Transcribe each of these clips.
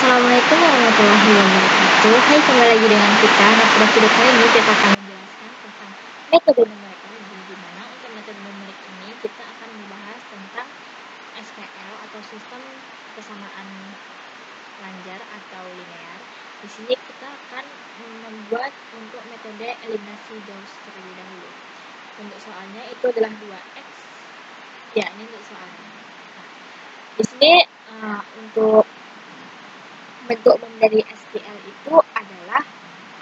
Assalamualaikum warahmatullahi wabarakatuh. Hai, kembali lagi dengan kita. Nah, pada video kali ini kita akan menjelaskan tentang metode numerik lagi, di mana untuk metode numerik ini kita akan membahas tentang SPL atau sistem persamaan lanjar atau linear. Di sini kita akan membuat untuk metode eliminasi Gauss terlebih dahulu. Untuk soalnya itu adalah 2x. Ya, ini untuk soalnya. Nah, di sini untuk bentuk umum dari SPL itu adalah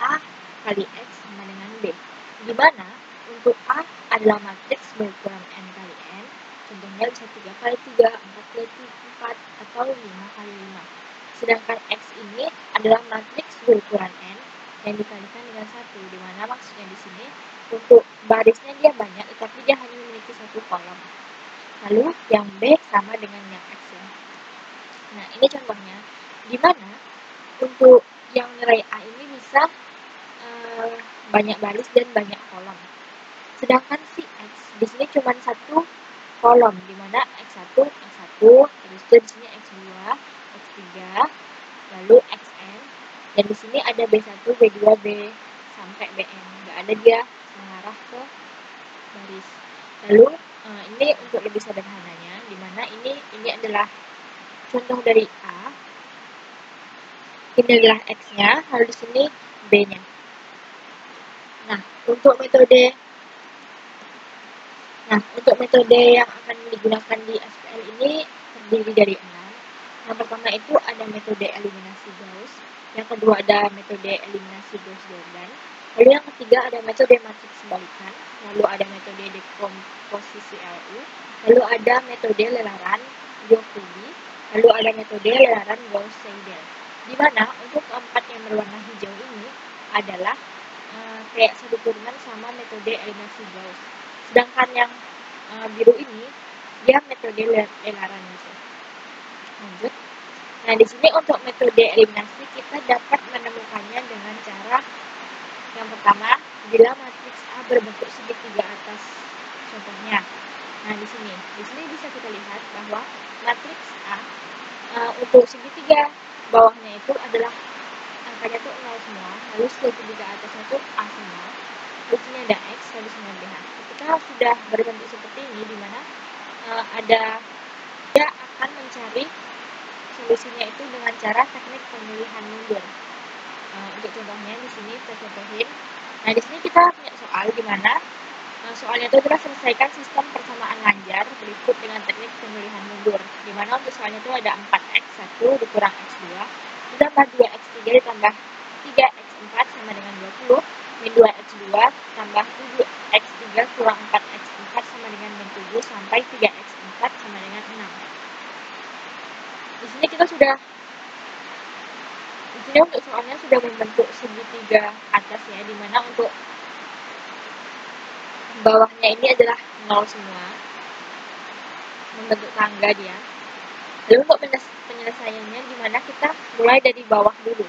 A kali X sama dengan B. Di mana untuk A adalah matriks berukuran N kali N, contohnya bisa 3 kali 3, 4 kali 4, atau 5 kali 5. Sedangkan X ini adalah matriks berukuran N yang dikalikan dengan 1, di mana maksudnya di sini untuk barisnya dia banyak, tetapi dia hanya memiliki satu kolom. Lalu yang B sama dengan yang X ya. Nah, ini contohnya, di mana untuk yang nilai A ini bisa banyak baris dan banyak kolom. Sedangkan si X di sini cuma satu kolom, di mana X1, terus di sini X2, X3, lalu Xn, dan di sini ada B1, B2, B sampai Bn. Nggak ada dia mengarah ke baris. Lalu ini untuk lebih sederhananya, di mana ini adalah contoh dari A, ini adalah X-nya, lalu di sini B-nya. Nah, untuk metode yang akan digunakan di SPL ini terdiri dari 6. Yang pertama itu ada metode eliminasi Gauss, yang kedua ada metode eliminasi Gauss-Jordan, lalu yang ketiga ada metode matriks balikan, lalu ada metode dekomposisi LU, lalu ada metode lelaran Jacobi, lalu ada metode lelaran Gauss-Seidel. Di mana untuk keempat yang berwarna hijau ini adalah kayak satu turunan sama metode eliminasi Gauss. Sedangkan yang biru ini dia metode lelaran gitu. Lanjut. Nah, di sini untuk metode eliminasi kita dapat menemukannya dengan cara yang pertama, bila matriks A berbentuk segitiga atas. Contohnya. Nah, di sini bisa kita lihat bahwa matriks A untuk segitiga bawahnya itu adalah angkanya tuh 0 semua, lalu segitiga atasnya itu A semua, di sini ada X, lalu sini ada BH. Ketika sudah berbentuk seperti ini, di mana dia akan mencari solusinya itu dengan cara teknik pemilihan mundur. Untuk contohnya di sini kita contohin. Nah, di sini kita punya soal di mana soalnya itu kita selesaikan sistem persamaan lanjar berikut dengan teknik pemilihan mundur. Di mana untuk soalnya itu ada 4x1 dikurang x2 ditambah 2x3 ditambah 3x4 sama dengan 20, min 2x2 tambah 7x3 kurang 4x4 sama dengan 7 sampai 3x4 sama dengan 6. Di sini untuk soalnya sudah membentuk segitiga atas ya, dimana untuk bawahnya ini adalah 0 semua, membentuk tangga dia. Lalu untuk penyelesaiannya dimana kita mulai dari bawah dulu.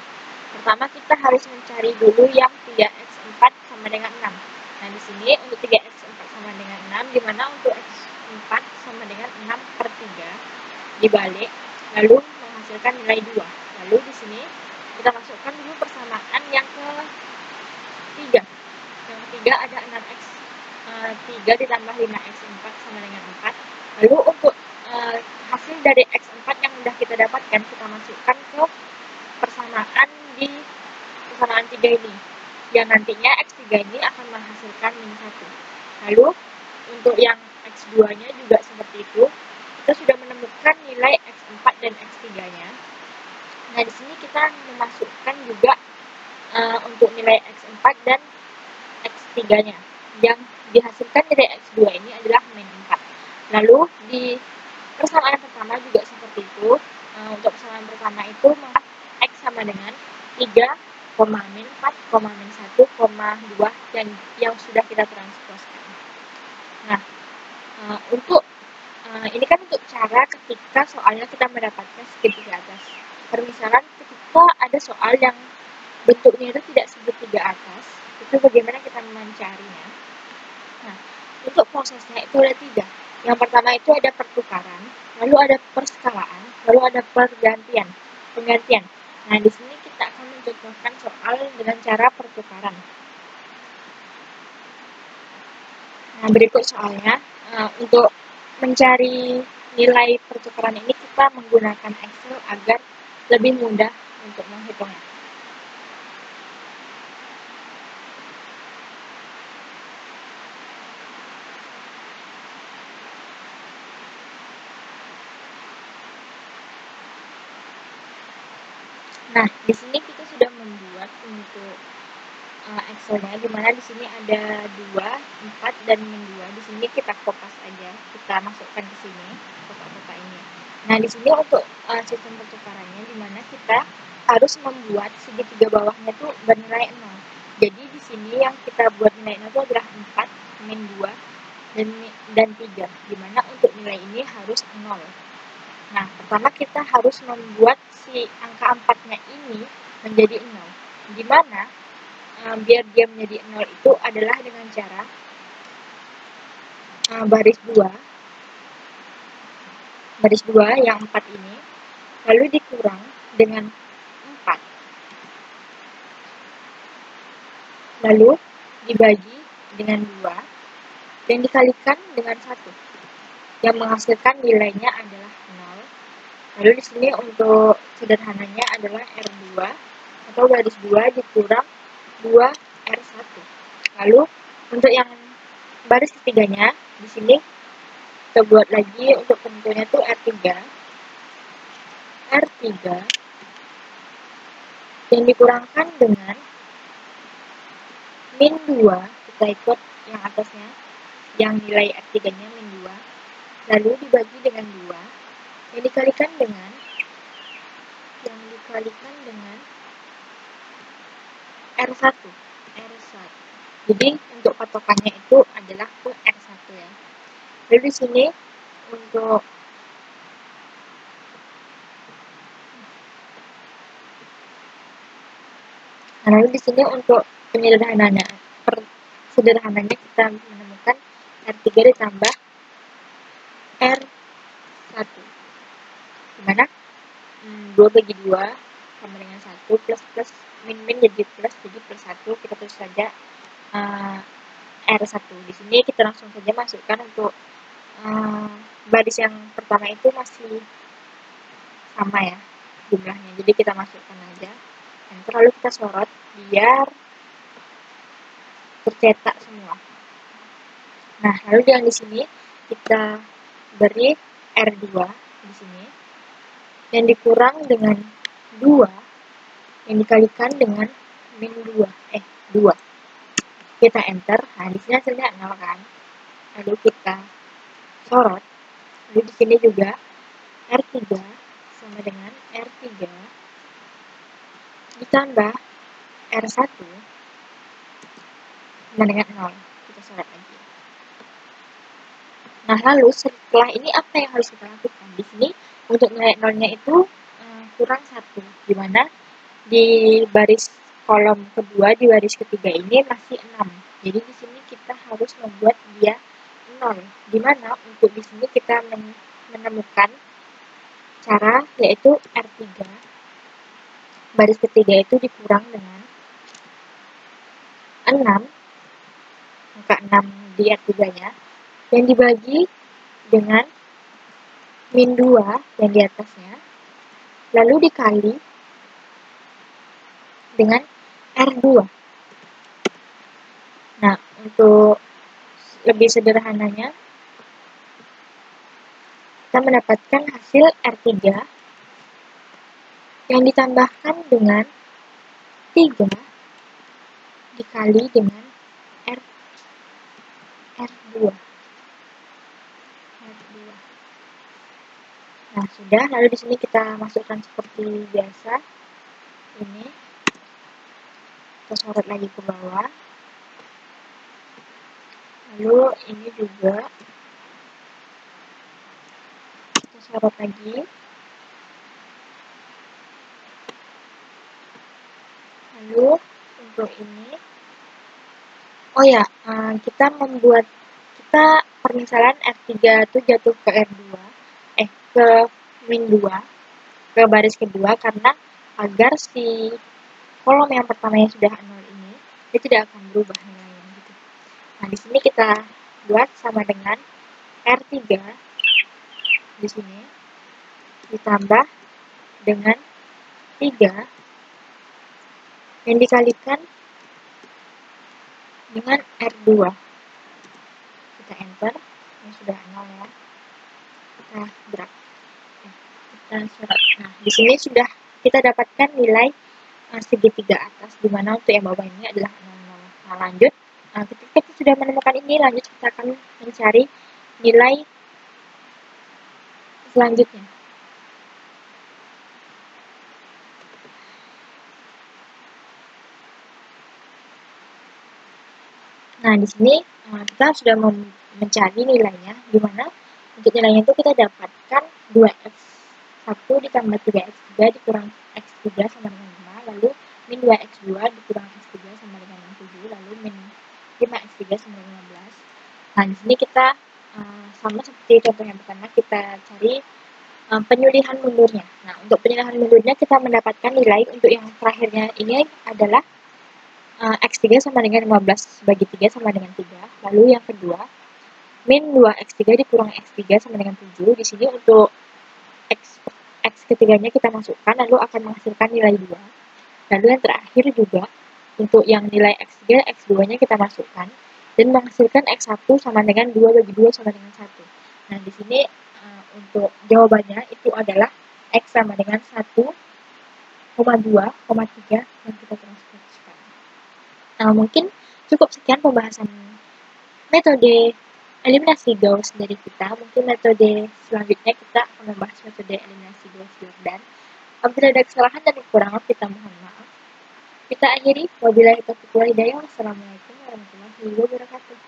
Pertama kita harus mencari dulu yang 3x4 sama dengan 6. Nah, di sini untuk 3x4 sama dengan 6, dimana untuk x4 sama dengan 6 per 3 dibalik, lalu menghasilkan nilai 2. Lalu di sini kita masukkan dulu persamaan yang ketiga. Yang ketiga ada 6x3 ditambah 5x4 sama dengan 4. Lalu untuk hasil dari x4 yang sudah kita dapatkan, kita masukkan ke persamaan 3 ini, yang nantinya x3 ini akan menghasilkan min 1. Lalu untuk yang x2-nya juga seperti itu, kita sudah menemukan nilai x4 dan x3-nya. Nah, di sini kita memasukkan juga untuk nilai x4 dan x3-nya. Yang dihasilkan dari x2 ini adalah min 4. Lalu di persamaan pertama juga seperti itu. Untuk persamaan pertama itu x sama dengan 3, min 4, min 1, 2, dan yang sudah kita transposkan. Nah, ini kan untuk cara ketika soalnya kita mendapatkan segitiga atas. Permisalan ketika ada soal yang bentuknya itu tidak segitiga atas, itu bagaimana kita mencarinya? Nah, untuk prosesnya itu ada 3. Yang pertama itu ada pertukaran, lalu ada perskalaan, lalu ada penggantian. Nah, di sini kita akan mencontohkan soal dengan cara pertukaran. Nah, berikut soalnya. Untuk mencari nilai pertukaran ini kita menggunakan Excel agar lebih mudah untuk menghitungnya. Nah, di sini kita sudah membuat untuk Excel-nya, di mana di sini ada 2, 4, dan min 2. Di sini kita kopas aja, kita masukkan ke sini kotak-kotak ini. Nah, di sini untuk sistem pertukarannya, di mana kita harus membuat segitiga bawahnya tuh bernilai 0. Jadi di sini yang kita buat nilai 0 itu adalah 4, min 2, dan 3, di mana untuk nilai ini harus 0. Nah, pertama kita harus membuat si angka 4-nya ini menjadi 0, di mana biar dia menjadi 0 itu adalah dengan cara baris 2 yang 4 ini, lalu dikurang dengan 4, lalu dibagi dengan 2, dan dikalikan dengan 1, yang menghasilkan nilainya adalah 0. Lalu di sini untuk sederhananya adalah R2 atau baris 2 dikurang 2R1. Lalu untuk yang baris ketiganya, di sini kita buat lagi untuk penentunya tuh R3 yang dikurangkan dengan min 2, kita ikut yang atasnya, yang nilai R3-nya min 2, lalu dibagi dengan 2, yang dikalikan dengan R1. Jadi untuk patokannya itu adalah ke R1 ya. Jadi di sini untuk lalu di sini untuk sederhananya kita menemukan R3 ditambah R1, dimana 2 bagi 2 sama dengan 1, plus min jadi plus 1, kita tulis saja R1. Di sini kita langsung saja masukkan untuk baris yang pertama itu masih sama ya jumlahnya, jadi kita masukkan aja, dan lalu kita sorot biar tercetak semua. Nah, lalu yang di sini kita beri R2 di sini, yang dikurang dengan 2, yang dikalikan dengan min 2. Kita enter, nah di sini hasilnya 0 kan. Lalu kita sorot, lalu di sini juga R3 sama dengan R3 ditambah R1 sama dengan 0. Kita sorot lagi. Nah, lalu setelah ini apa yang harus kita lakukan? Di sini untuk nilai 0-nya itu kurang 1, di mana di baris kolom kedua, di baris ketiga ini masih 6. Jadi di sini kita harus membuat dia 0, di mana untuk di sini kita menemukan cara, yaitu R3 baris ketiga itu dikurang dengan 6, angka 6 di R3-nya, yang dibagi dengan min 2 yang di atasnya, lalu dikali dengan R2. Nah, untuk lebih sederhananya, kita mendapatkan hasil R3 yang ditambahkan dengan 3 dikali dengan R2. Nah, sudah. Lalu di sini kita masukkan seperti biasa. Ini kita sorot lagi ke bawah. Lalu ini juga kita sorot lagi. Lalu untuk ini, kita permisalan R3 itu jatuh ke R2, ke min 2, ke baris kedua, karena agar si kolom yang pertamanya sudah 0 ini, dia tidak akan berubah nilainya gitu. Nah, di sini kita buat sama dengan R3 di sini ditambah dengan 3 yang dikalikan dengan R2. Kita enter, ini sudah 0 ya. Kita drag. Kita surat. Nah, di sini sudah kita dapatkan nilai segitiga atas, di mana untuk yang bawah ini adalah 0,0. Nah, lanjut. Ketika kita sudah menemukan ini, lanjut kita akan mencari nilai selanjutnya. Nah, di sini kita sudah mencari nilainya, di mana untuk nilainya itu kita dapatkan 2x1 ditambah 3x3 dikurang x3 sama dengan 5, lalu min 2x2 dikurang x3 sama dengan 7, lalu min 5x3 sama dengan 15. Nah, di sini kita sama seperti contoh yang pertama, kita cari penyulihan mundurnya. Nah, untuk penyulihan mundurnya kita mendapatkan nilai untuk yang terakhirnya ini adalah X3 sama dengan 15 bagi 3 sama dengan 3. Lalu yang kedua, min 2x3 dikurang x3 sama dengan 7. Di sini untuk x ketiganya kita masukkan, lalu akan menghasilkan nilai 2. Lalu yang terakhir juga, untuk yang nilai x3, x2-nya kita masukkan, dan menghasilkan x1 sama dengan 2 bagi 2 sama dengan 1. Nah, di sini untuk jawabannya itu adalah x sama dengan 1,2,3 yang kita transformasikan. Nah, mungkin cukup sekian pembahasan metode eliminasi Gauss dari kita. Mungkin metode selanjutnya kita akan membahas metode eliminasi Gauss-Jordan. Apabila ada kesalahan dan kekurangan, kita mohon maaf. Kita akhiri. Wabillahi taufiq wal hidayah. Wassalamualaikum warahmatullahi wabarakatuh.